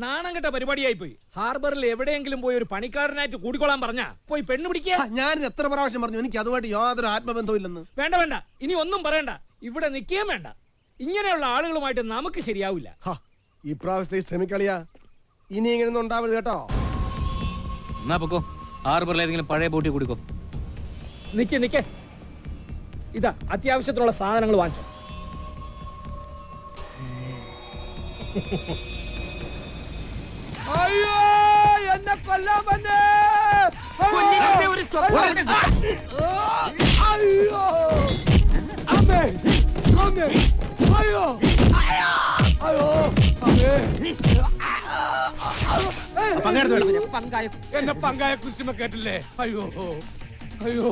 നാണം കെട്ട പരിപാടിയായി പോയി. ഹാർബറിൽ എവിടെയെങ്കിലും പോയി ഒരു പണിക്കാരനായിട്ട് കൂടിക്കൊള്ളാൻ പറഞ്ഞാ പോയി പെണ്ണ് പിടിക്കുക. ഞാൻ എത്ര പ്രാവശ്യം പറഞ്ഞു എനിക്ക് അതുമായിട്ട് യാതൊരു ആത്മബന്ധവും ഇല്ലെന്ന്. വേണ്ട വേണ്ട, ഇനി ഒന്നും പറയണ്ട, ഇവിടെ നിൽക്കുകയും വേണ്ട. ഇങ്ങനെയുള്ള ആളുകളുമായിട്ട് നമുക്ക് ശരിയാവില്ല. ഇപ്രാവശ്യത്തെ ക്ഷമിക്കളിയാ, ഇനി ഇങ്ങനെയൊന്നും ഉണ്ടാവരുത് കേട്ടോ. എന്നാ പൊക്കോ, ഹാർബറിൽ ഏതെങ്കിലും പഴയ ബോട്ടി കൂടിക്കോ. നിക്കേ, ഇതാ അത്യാവശ്യത്തിനുള്ള സാധനങ്ങൾ വാങ്ങിച്ചോ. അയ്യോ, എന്നെ കൊല്ലാൻ വന്നേ! അയ്യോ, അമ്മേ, അമ്മേ, അയ്യോ, അയ്യോ, എന്നെ പങ്കായ കുരിശുമ കേട്ടില്ലേ? അയ്യോ അയ്യോ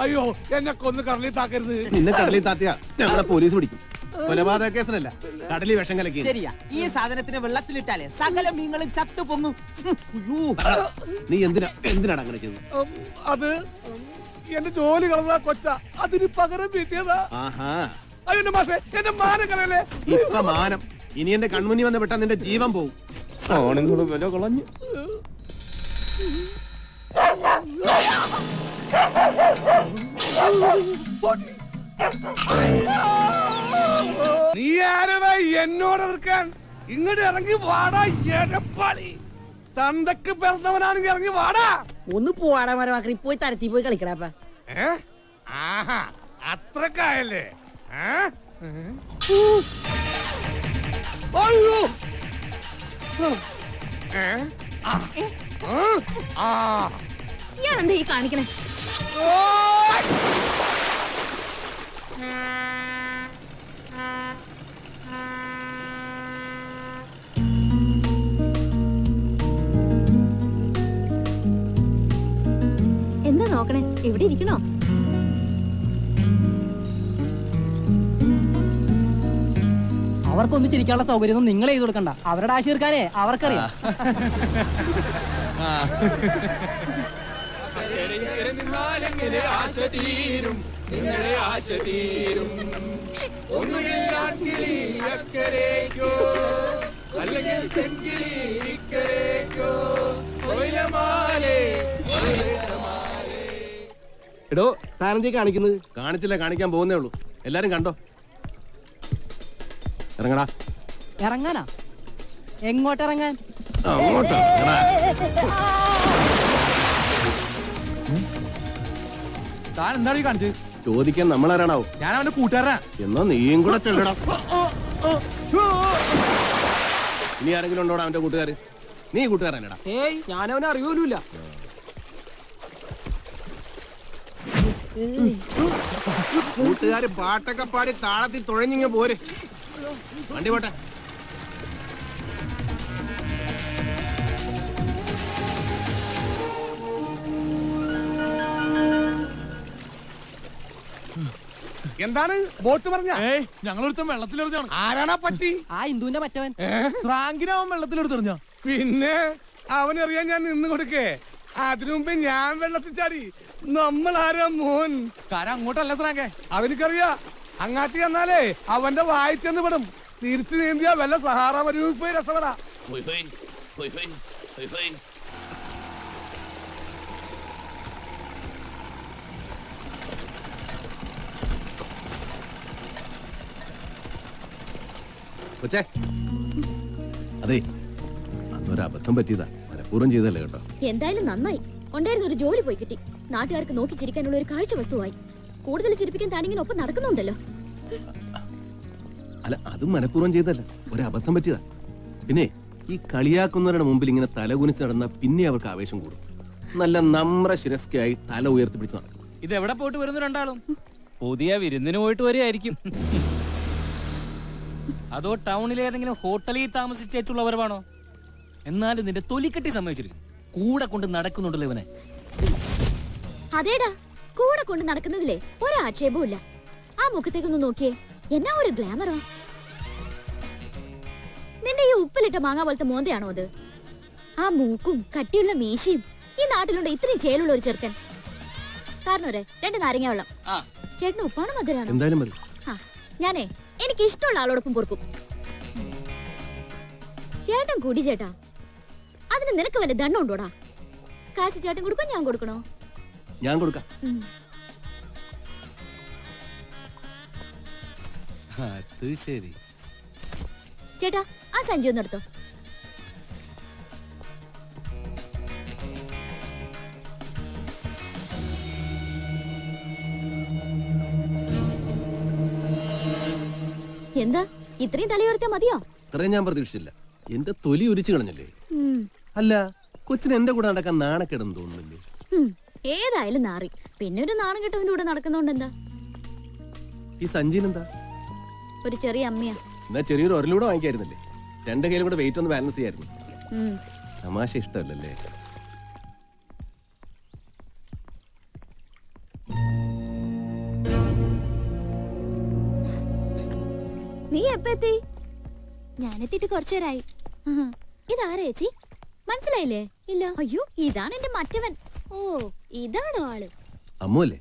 അയ്യോ, എന്നെ കൊന്ന് കടലിൽ താക്കരുത്. നിന്നെ കടലിൽ താത്തിയാ ഞങ്ങളെ പോലീസ് പിടിക്കും. കൊലപാതക കേസിനല്ല, കടലിൽ വിഷം കലക്കി. ശരിയാ, ഈ സാധനത്തിന് വെള്ളത്തിലിട്ടാലേ സകല മീനുകളും ചത്തു പൊങ്ങും. നീ എന്തിനാണ് അങ്ങനെ ചെയ്തത്? അത് എന്റെ ജോലി കളഞ്ഞ കൊച്ച, അതിന് പകരം കിട്ടിയതാ. ആഹാ, അയ്യോ എന്റെ മാഷേ, എന്റെ മാനം കളയല്ലേ. ഇപ്പൊ മാനം, ഇനി എന്റെ കൺമുന്നി വന്ന് വിട്ടാ നിന്റെ ജീവൻ പോവും. ആണുങ്ങൾ വില കളഞ്ഞു. നീ ആരവാ എന്നോട് എതിർക്കാൻ? ഇങ്ങോട്ട് ഇറങ്ങി വാടാ എടപ്പാളി. തന്തക്ക് പിറന്നവനാണെങ്കിൽ ഇറങ്ങി വാടാ. ഒന്ന് പോവാടാ മരമാക്കി, പോയി തരത്തി പോയി കളിക്കടാ. ആഹാ, അത്രക്കായല്ലേ? അയ്യോ, ഇയാളെന്താ ഈ കാണിക്കണേ? എന്താ നോക്കണേ? ഇവിടെ ഇരിക്കണോ? അവർക്കൊന്നും ചിരിക്കാനുള്ള സൗകര്യമൊന്നും നിങ്ങൾ ചെയ്തു കൊടുക്കണ്ട. അവരുടെ ആശ തീർക്കാനേ അവർക്കറിയാം. എടോ, താനെന്തീ കാണിക്കുന്നത്? കാണിച്ചില്ല, കാണിക്കാൻ പോകുന്നേ ഉള്ളൂ. എല്ലാരും കണ്ടോ? ഇറങ്ങടാ. ഇറങ്ങാനാ? എങ്ങോട്ടിറങ്ങാൻ? അങ്ങോട്ടാ. താൻ എന്താണ് ഈ കാണിച്ചത്? ചോദിക്കാൻ നമ്മളാരാണാവോ? ഞാൻ അവന്റെ കൂട്ടുകാരനാ. എന്നാ നീയും കൂടെ ചെല്ലടാ. ഇനി ആരെങ്കിലും ഉണ്ടോടാ അവന്റെ കൂട്ടുകാര്? നീ കൂട്ടുകാരനടാ. ഏയ്, ഞാനവനെ അറിയൂല. കൂട്ടുകാര് പാട്ടൊക്കെ പാടി താളത്തിൽ തുഴഞ്ഞിങ്ങ പോരെ. വണ്ടി പോട്ടെ. എന്താണ് ബോട്ട് പറഞ്ഞ? ഞങ്ങളൊരുത്തം വെള്ളത്തിലെറിഞ്ഞാണ്. ആരാണാ പറ്റി? ആ ഇന്ദുവിന്റെ മറ്റവൻ ഫ്രാങ്കിനവൻ വെള്ളത്തിലെടുത്തെറിഞ്ഞ. പിന്നെ അവനറിയാൻ ഞാൻ നിന്ന് കൊടുക്കേ. അതിനു മുമ്പേ ഞാൻ വെള്ളത്തിൽ ചാടി. നമ്മളാരാ മോൻ? കാര്യം അങ്ങോട്ടല്ല ഫ്രാങ്കേ, അവനിക്കറിയാ. അങ്ങാട്ടി വന്നാലേ അവന്റെ വായിച്ചെന്ന് പെടും. തിരിച്ചു നീന്തിയാ വല്ല സഹാറ മരുഭൂമിയിൽ പോയി രസപ്പെടാ. കൊച്ചേ, അതെ, അന്നൊരു അബദ്ധം പറ്റിയതാ. മനഃപൂർവ്വം ചെയ്തല്ലേ കേട്ടോ. എന്തായാലും നന്നായി. ഉണ്ടായിരുന്ന ഒരു ജോലി പോയി കിട്ടി. നാട്ടുകാർക്ക് നോക്കി ചിരിക്കാനുള്ള ഒരു കാഴ്ച വസ്തുവായി. കൂടുതൽ ചിരിപ്പിക്കാൻ താനിങ്ങനെ ഒപ്പം നടക്കുന്നുണ്ടല്ലോ. അല്ല, അതും മനഃപൂർവ്വം ചെയ്തല്ല, ഒരു അബദ്ധം പറ്റിയതാ. പിന്നെ ഈ കളിയാക്കുന്നവരുടെ മുമ്പിൽ ഇങ്ങനെ തലകുനിച്ച് നടന്ന പിന്നെ അവർക്ക് ആവേശം കൂടും. നല്ല നമ്ര ശിരസ്കയായി തല ഉയർത്തി പിടിച്ച് നടക്കും. ഇത് എവിടെ പോയിട്ട് വരുന്നു രണ്ടാളും? പുതിയ വിരുന്നിന് പോയിട്ട് വരികയായിരിക്കും. അതോ ടൗണിലെ ഏതെങ്കിലും ഹോട്ടലിൽ താമസിച്ചേച്ചുള്ളവരാണോ? എന്നാലും നിന്റെ തൊലിക്കെട്ടി സമ്മതിച്ചിരിക്കും. കൂടെ കൊണ്ട് നടക്കുന്നുണ്ടല്ലോ ഇവനെ. അതേടാ, കൂടെ കൊണ്ട് നടക്കുന്നതില്ലേ ഒരാക്ഷേപവും ഇല്ല. ആ മുഖത്തേക്കൊന്ന് നോക്കിയേ, എന്നാ ഒരു ഗ്ലാമറോ. നിന്റെ ഈ ഉപ്പിലിട്ട മാങ്ങ പോലത്തെ മോന്തയാണോ അത്? ആ മൂക്കും കട്ടിയുള്ള മീശയും. ഈ നാട്ടിലുണ്ട് ഇത്രയും ചേലുള്ള ഒരു ചെറുക്കൻ. കാരണം 2 നാരങ്ങ വെള്ളം. ചേട്ടന് ഉപ്പാണ് മധുരാണോ? എന്തായാലും മതി. ഞാനേ എനിക്ക് ഇഷ്ടമുള്ള ആളോടൊപ്പം പൊറുക്കും. ചേട്ടൻ കൂടി ചേട്ടാ. അതിന് നിനക്ക് വല്ല ദണ്ണം ഉണ്ടോടാ? കാശ് ചേട്ടൻ കൊടുക്കോ ഞാൻ കൊടുക്കണോ? ഞാൻ കൊടുക്കാം. അത് ശരി. ചേട്ടാ ആ സഞ്ചി ഒന്ന് എടുത്തോ. എന്താ ഇത്രയും തലയോർത്താ മതിയോ? ഇത്രയും ഞാൻ പ്രതീക്ഷിച്ചില്ല. എന്റെ തൊലി ഉരിച്ചു കളഞ്ഞല്ലേ. അല്ല, കൊച്ചിന് എന്റെ കൂടെ നടക്കാൻ നാണക്കേടെന്ന് തോന്നുന്നില്ലേ? ഏതായാലും നാറി. പിന്നെ ഒരു നാണം കെട്ടവന്റെ കൂടെ നടക്കുന്നോണ്ട് എന്താ? ഈ സഞ്ജീനെന്താ? ഒരു ചെറിയ അമ്മയാ. എന്നാ ചെറിയൊരു ഒരലൂടെ വാങ്ങിക്കായിരുന്നില്ലേ? രണ്ട് കയ്യിലും കൂടെ വെയിറ്റ് ഒന്ന് ബാലൻസ് ചെയ്യായിരുന്നു. തമാശ ഇഷ്ടമല്ലല്ലേ? നീ എപ്പ എത്തി? ഞാനെത്തിട്ട് കുറച്ചേരായി. ഇതാരാ ചേച്ചി? മനസ്സിലായില്ലേ? ഇല്ല. അയ്യോ, ഇതാണ് എന്റെ മറ്റവൻ. ഓ, ഇതാണോ ആള്? അമ്മു അല്ലേ?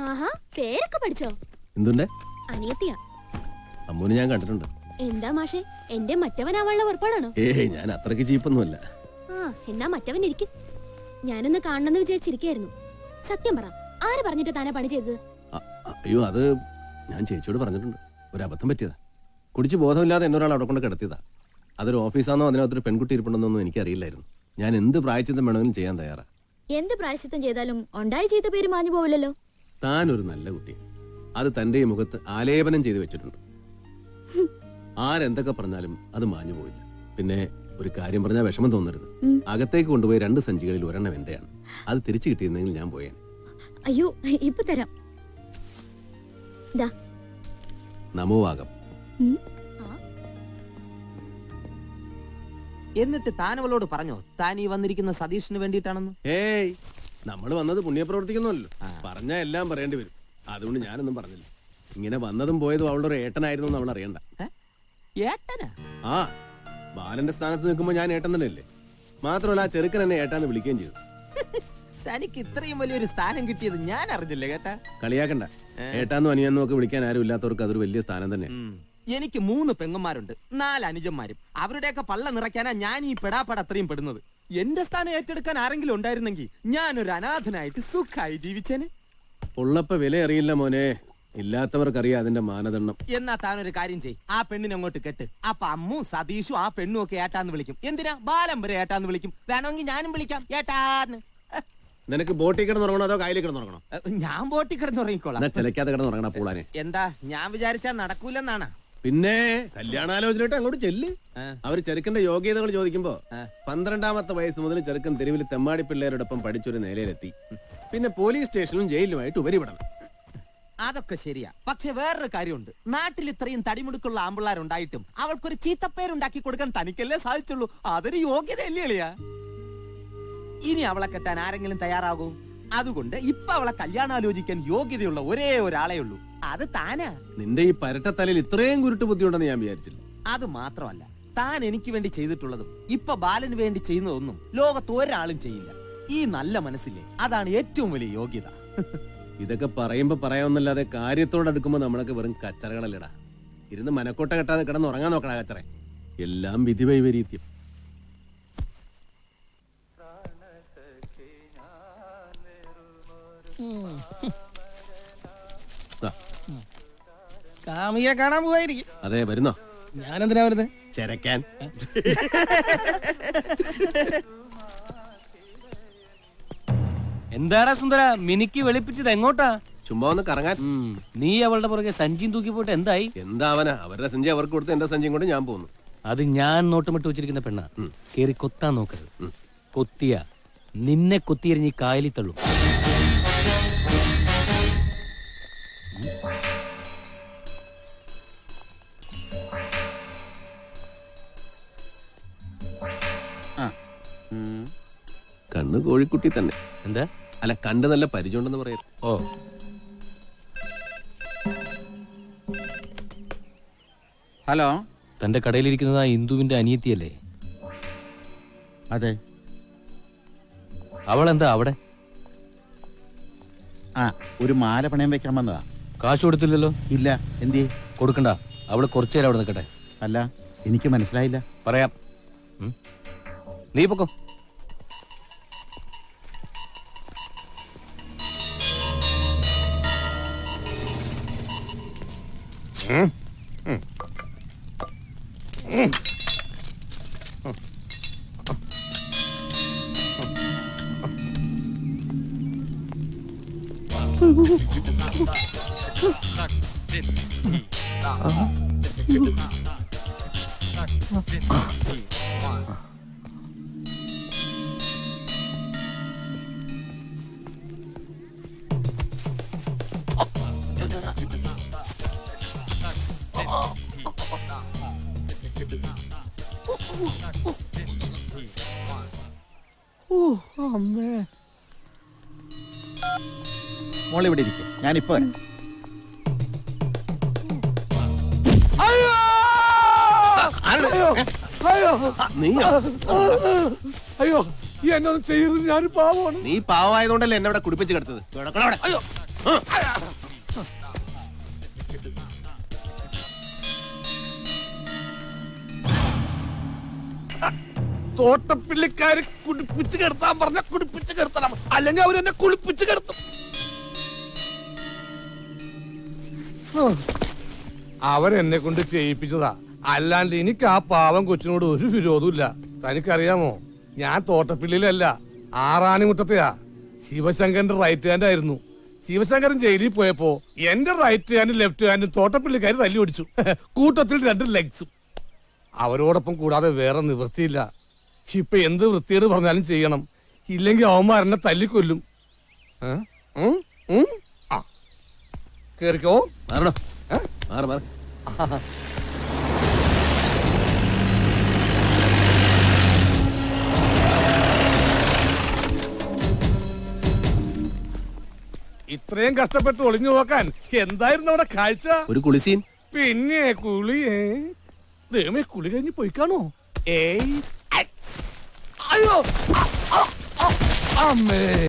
ആഹാ, പേരൊക്കെ പഠിച്ചോ? എന്തുണ്ടേ? അനിയത്തിയാ. അമ്മുവിനെ ഞാൻ കണ്ടിട്ടുണ്ട്. എന്താ മാഷെ, എന്റെ മറ്റവനാവാനുള്ള പുറപ്പാടാണോ? ഏയ്, ഞാൻ അത്രയ്ക്ക് ചീപ്പൊന്നുമല്ല. ആ, എന്നാ മറ്റവൻ ഇരിക്കും. ഞാനൊന്ന് കാണണമെന്ന് വിചാരിച്ചിരിക്കായിരുന്നു. സത്യം പറ, ആര് പറഞ്ഞിട്ട് താനാ പണി ചെയ്തത്? അയ്യോ, അത് ഞാൻ ചേച്ചിയോട് പറഞ്ഞിട്ടുണ്ട്. ഒരു അബദ്ധം പറ്റിയതാ. കുടിച്ച് ബോധമില്ലാതെ എന്നൊരാൾ അവിടെ കൊണ്ട് കിടത്തിയതാ. അതൊരു ഓഫീസാണോ അതിനകത്തൊരു പെൺകുട്ടി ഇരിപ്പുണ്ടെന്നൊന്നും എനിക്കറിയില്ലായിരുന്നു. ഞാൻ എന്ത് പ്രായച്ചിത്തം വേണമെങ്കിലും ചെയ്യാൻ തയ്യാറാ. എന്ത് പ്രായശ്ചിത്തം ചെയ്താലും ഉണ്ടായി ചെയ്ത പേര് മാഞ്ഞു പോവില്ലല്ലോ. താൻ ഒരു നല്ല കുട്ടി. അത് തന്റെ ഈ മുഖത്ത് ആലേപനം ചെയ്തു വെച്ചിട്ടുണ്ട്. ആരെന്തൊക്കെ പറഞ്ഞാലും അത് മാഞ്ഞു പോയില്ല. പിന്നെ ഒരു കാര്യം പറഞ്ഞാൽ വിഷമം തോന്നരുത്. അകത്തേക്ക് കൊണ്ടുപോയി 2 സഞ്ചികളിൽ ഒരെണ്ണം എന്റെയാണ്. അത് തിരിച്ചു കിട്ടിയിരുന്നെങ്കിൽ ഞാൻ പോയേനെ. അയ്യോ, ഇപ്പൊ തരാം. നമോവാകം. എന്നിട്ട് താനവളോട് പറഞ്ഞോ താൻ ഈ വന്നിരിക്കുന്ന സതീഷിന് വേണ്ടിയിട്ടാണെന്ന്? ഏയ്, നമ്മൾ വന്നത് പുണ്യപ്രവർത്തിക്കുന്നല്ലോ. പറഞ്ഞാ എല്ലാം പറയേണ്ടി വരും. അതുകൊണ്ട് ഞാനൊന്നും പറഞ്ഞില്ല. ഇങ്ങനെ വന്നതും പോയതും അവളുടെ ഒരു ഏട്ടനായിരുന്നു അവൾ അറിയണ്ട. ഏട്ടനാ? ആ, ബാലന്റെ സ്ഥാനത്ത് നിൽക്കുമ്പോ ഞാൻ ഏട്ടൻ തന്നെയല്ലേ. മാത്രമല്ല ആ ചെറുക്കൻ എന്നെ ഏട്ടാന്ന് വിളിക്കുകയും ചെയ്തു. തനിക്ക് ഇത്രയും വലിയൊരു സ്ഥാനം കിട്ടിയത് ഞാൻ അറിഞ്ഞില്ല കേട്ടാ. കളിയാക്കണ്ട. ഏട്ടാന്നും അനിയന്നും ഒക്കെ വിളിക്കാൻ ആരും ഇല്ലാത്തവർക്ക് അതൊരു വലിയ സ്ഥാനം തന്നെ. എനിക്ക് 3 പെങ്ങന്മാരുണ്ട്, 4 അനുജന്മാരും. അവരുടെയൊക്കെ പള്ള നിറയ്ക്കാനാ ഞാൻ ഈ പെടാപ്പട അത്രയും പെടുന്നത്. എന്റെ സ്ഥാനം ഏറ്റെടുക്കാൻ ആരെങ്കിലും ഉണ്ടായിരുന്നെങ്കിൽ ഞാനൊരു അനാഥനായിട്ട് സുഖമായി ജീവിച്ചേനെ. ഉള്ളപ്പ വില അറിയില്ല മോനെ, ഇല്ലാത്തവർക്കറിയാം അതിന്റെ മാനദണ്ഡം. എന്നാ താനൊരു കാര്യം ചെയ്, ആ പെണ്ണിനെ അങ്ങോട്ട് കെട്ട്. അപ്പൊ അമ്മു സതീഷും ആ പെണ്ണും ഒക്കെ ഏട്ടാന്ന് വിളിക്കും. എന്തിനാ? ബാലം വരെ ഏട്ടാന്ന് വിളിക്കും. വേണമെങ്കിൽ ഞാനും വിളിക്കാം ഏട്ടാന്ന്. നിനക്ക് ബോട്ടിൽ കിടന്നുറങ്ങണോ അതോ കായലിൽ കിടന്നുറങ്ങണോ? ഞാൻ ബോട്ടിൽ കിടന്നുറങ്ങിക്കോളാം. ചിലക്കാതെ കിടന്നുറങ്ങണ പൂളാനെ. എന്താ ഞാൻ വിചാരിച്ചാ നടക്കൂലെന്നാണ്? പിന്നെ കല്യാണാലോചനയായിട്ട് അങ്ങോട്ട് ചെല്ല്. അവര് ചെറുക്കന്റെ യോഗ്യതകൾ ചോദിക്കുമ്പോ 12ാമത്തെ വയസ്സ് മുതൽ ചെറുക്കൻ തെരുവിൽ തെമ്മാടി പിള്ളേരോടൊപ്പം പഠിച്ചൊരു നിലയിലെത്തി. പിന്നെ പോലീസ് സ്റ്റേഷനിലും ജയിലിലുമായിട്ട് ഉപരിപെടണം. അതൊക്കെ ശരിയാ. പക്ഷെ വേറൊരു കാര്യമുണ്ട്. നാട്ടിൽ ഇത്രയും തടിമുടുക്കുള്ള ആമ്പിള്ളാരുണ്ടായിട്ടും അവൾക്കൊരു ചീത്തപ്പേരുണ്ടാക്കി കൊടുക്കാൻ തനിക്കല്ലേ സാധിച്ചുള്ളൂ. അതൊരു യോഗ്യതയല്ലേ എളിയാ? ഇനി അവളെ കെട്ടാൻ ആരെങ്കിലും തയ്യാറാകൂ? അതുകൊണ്ട് ഇപ്പൊ അവളെ കല്യാണാലോചിക്കാൻ യോഗ്യതയുള്ള ഒരേ ഒരാളേ ഉള്ളൂ, അത് താനാ. നിന്റെ ഈ പരട്ടത്തലയിൽ ഇത്രയും കുരുട്ട് ബുദ്ധിയുണ്ടെന്ന് ഞാൻ വിചാരിച്ചില്ല. അത് മാത്രമല്ല, താൻ എനിക്ക് വേണ്ടി ചെയ്തിട്ടുള്ളതും ഇപ്പൊ ബാലന് വേണ്ടി ചെയ്യുന്നതൊന്നും ലോകത്ത് ഒരാളും ചെയ്യില്ല. ഈ നല്ല മനസ്സില്ലേ, അതാണ് ഏറ്റവും വലിയ യോഗ്യത. ഇതൊക്കെ പറയുമ്പോ പറയാമെന്നല്ലാതെ കാര്യത്തോടടുക്കുമ്പോ നമ്മളൊക്കെ വെറും കച്ചറകളല്ലടാ. ഇരുന്ന് മനക്കോട്ട കെട്ടാതെ കിടന്നുറങ്ങാൻ നോക്കണ കച്ചറ. എല്ലാം വിധി വൈപരീത്യം. കാമിയെ കാണാൻ പോവായിരിക്കും. അതെ, വരുന്നോ? ഞാനെന്തിനാ വരുന്നത്? ചെരക്കാൻ. എന്താടാ സുന്ദര, മിനിക്ക് വെളുപ്പിച്ചത് എങ്ങോട്ടാ? ചുമ്മാ ഒന്ന് കറങ്ങാൻ. നീ അവളുടെ പുറകെ സഞ്ചിയും തൂക്കി പോയിട്ട് എന്തായി? എന്താവനാ, അവരുടെ സഞ്ചി അവർക്ക് കൊടുത്ത് എന്റെ സഞ്ചിയും കൊണ്ട് ഞാൻ പോകുന്നു. അത് ഞാൻ നോട്ടമിട്ട് വെച്ചിരിക്കുന്ന പെണ്ണ. കേറി കൊത്താൻ നോക്കരുത്. കൊത്തിയ നിന്നെ കൊത്തിയെറിഞ്ഞ് കായലി തള്ളും. കണ്ണ് കോഴിക്കുട്ടി തന്നെ. എന്താ? അല്ല, കണ്ട് നല്ല പരിചയമുണ്ടെന്ന് പറയാം. ഓ, ഹലോ, തന്റെ കടയിലിരിക്കുന്നത് ആ ഇന്ദുവിന്റെ അനിയത്തിയല്ലേ? അതെ. അവളെന്താ അവിടെ? ആ, ഒരു മാല പണയം വെക്കാൻ വന്നതാ. കാശ് കൊടുത്തില്ലല്ലോ? ഇല്ല. എന്തി? കൊടുക്കണ്ട, അവള് കുറച്ചു നേരം അവിടെ നിൽക്കട്ടെ. അല്ല, എനിക്ക് മനസ്സിലായില്ല. പറയാം. നീ പൊക്കോ. മോളിവിടെ ഇരിക്കും, ഞാനിപ്പോ വരാം. അയ്യോ ഈ എന്നൊന്നും ചെയ്യരുത്, ഞാൻ പാവമാണ്. നീ പാവമായതുകൊണ്ടല്ലേ എന്നെ ഇവിടെ കുടിപ്പിച്ച് കിടത്തത്. കിടക്കടാ അവിടെ. അയ്യോ തോട്ടപ്പിള്ളിക്കാര് കുടിപ്പിച്ച് കിടത്താൻ പറഞ്ഞ കുടിപ്പിച്ച് കിടത്തണം, അല്ലെങ്കിൽ അവരെന്നെ കുളിപ്പിച്ച് കിടത്തും. അവരെന്നെ കൊണ്ട് ചെയ്യിപ്പിച്ചതാ, അല്ലാണ്ട് എനിക്ക് ആ പാവം കൊച്ചിനോട് ഒരു വിരോധമില്ല. തനിക്കറിയാമോ, ഞാൻ തോട്ടപ്പിള്ളിയിലല്ല, ആറാണിമുട്ടത്തെയാ. ശിവശങ്കരന്റെ റൈറ്റ് ഹാൻഡ് ആയിരുന്നു. ശിവശങ്കരൻ ജയിലിൽ പോയപ്പോ എന്റെ റൈറ്റ് ഹാൻഡും ലെഫ്റ്റ് ഹാൻഡും തോട്ടപ്പിള്ളിക്കാര് തല്ലി ഓടിച്ചു. കൂട്ടത്തിൽ 2 ലെഗ്സും. അവരോടൊപ്പം കൂടാതെ വേറെ നിവൃത്തിയില്ല. ഇപ്പൊ എന്ത് വൃത്തിയോട് പറഞ്ഞാലും ചെയ്യണം, ഇല്ലെങ്കിൽ അവന്മാരെന്നെ തല്ലിക്കൊല്ലും. കേറിക്കോ. മാറണോ? മാറ് മാറ്. ഇത്രയും കഷ്ടപ്പെട്ട് ഒളിഞ്ഞു നോക്കാൻ എന്തായിരുന്നു അവിടെ കാഴ്ച? ഒരു കുളിസീൻ. പിന്നെ കുളിയേ, ദൈവമേ, കുളി കഴിഞ്ഞ് പോയിക്കാണോ? ഏയ് അയ്യോ അമ്മേ.